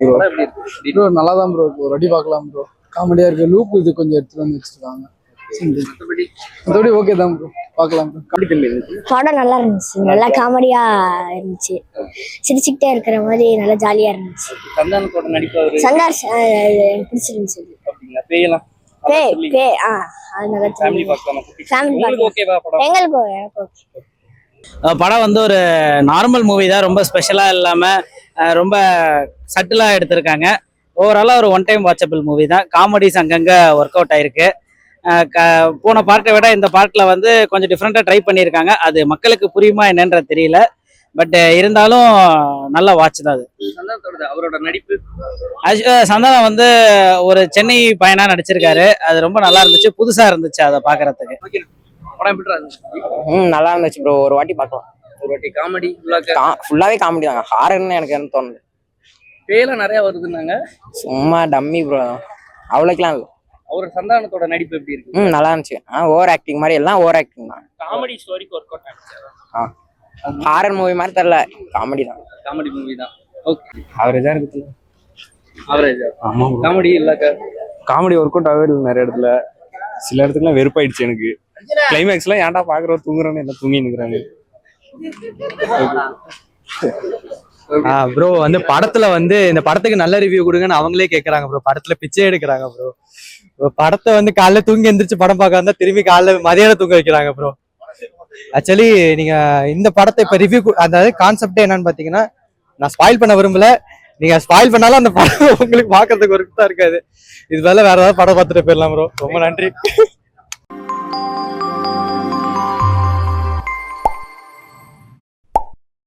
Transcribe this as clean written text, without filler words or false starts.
Bro நல்லா தான் bro இருக்கு, ஒரு அடி பார்க்கலாம் ப்ரோ. காமெடியா இருக்கு, லூப் இது கொஞ்சம் எடுத்துட்டு வந்து வச்சிருக்காங்க. மற்றபடி ஓகே தான் ப்ரோ, பார்க்கலாம் ப்ரோ. படம் நல்லா இருந்துச்சு, நல்லா காமெடியா இருந்துச்சு, சிரிச்சுக்கிட்டே இருக்கிற மாதிரி நல்லா ஜாலியா இருந்துச்சு. சந்தானத்தோட நடிப்பு சந்தாஸ் பிடிச்சிருந்துச்சு. படம் வந்து ஒரு நார்மல் மூவி தான், ரொம்ப ஸ்பெஷலா இல்லாம ரொம்ப சட்டிலா எடுத்திருக்காங்க. ஓவராலா ஒரு ஒன் டைம் வாட்சபிள் மூவி தான். காமெடிஸ் அங்கங்க ஒர்க் அவுட் ஆயிருக்கு. போன பார்ட்டை விட இந்த பார்ட்ல வந்து கொஞ்சம் டிஃப்ரெண்டா ட்ரை பண்ணியிருக்காங்க. அது மக்களுக்கு புரியுமா என்னன்ற தெரியல, பட் இருந்தாலும் நல்ல வாட்ச் தான் அது. அவரோட நடிப்பு சந்தானம் வந்து ஒரு சென்னை பையனா நடிச்சிருக்காரு. அது ரொம்ப நல்லா இருந்துச்சு, புதுசா இருந்துச்சு அதை பாக்குறதுக்கு. நல்லா இருந்துச்சு ப்ரோ, ஒரு வாட்டி பார்க்கலாம். ஒரு வாட்டி காமெடி ஃபுல்லாவே காமெடி தாங்க, ஹாரர்னு எனக்கு என்ன தோணுது. பேலாம் நிறைய வருதுன்னாங்க, சும்மா டம்மி ப்ரோ, அவ்வளோக்கெல்லாம் இல்லை. அவரோட சந்தானத்தோட நடிப்பு எப்படி இருக்கு? நல்லா இருந்துச்சு. ஓவர் ஆக்டிங் மாதிரி, எல்லாம் ஓவர் ஆக்டிங் தான். காமெடி ஸ்டோரிக்கு ஒர்க் அவுட் ஆச்சு. ஹாரர் மூவி மாதிரி தெரியல, காமெடி தான். காமெடி மூவி தான். ஓகே, அவரேஜா இருக்கு. அவரேஜா? ஆமா, காமெடி இல்லக்கா, காமெடி ஒர்க் அவுட் ஆகவே இல்லை நிறைய இடத்துல. சில இடத்துக்குலாம் வெறுப்பாயிடுச்சு எனக்கு. கிளைமேக்ஸ்லாம் ஏன்டா பாக்குறோம், தூங்குறோன்னு எல்லாம் தூங்கி நிற்கிறாங்க. ப்ரோ வந்து படத்துல வந்து இந்த படத்துக்கு நல்ல ரிவ்யூ கொடுங்கன்னு அவங்களே கேட்கறாங்க ப்ரோ. படத்துல பிச்சை எடுக்கிறாங்க ப்ரோ. படத்தை வந்து காலைல தூங்கி எந்திரிச்சு படம் பார்க்க வந்தா திரும்பி காலைல மதியானம் தூங்க வைக்கிறாங்க ப்ரோ. ஆக்சுவலி நீங்க இந்த படத்தை இப்ப ரிவ்யூ, அதாவது கான்செப்டே என்னன்னு பாத்தீங்கன்னா, நான் ஸ்பாயில் பண்ண விரும்பல. நீங்க ஸ்பாயில் பண்ணாலும் அந்த படம் உங்களுக்கு பாக்குறதுக்கு ஒரு தான் இருக்காது. இது வேற ஏதாவது படம் பார்த்துட்டு போயிடலாம் ப்ரோ. ரொம்ப நன்றி.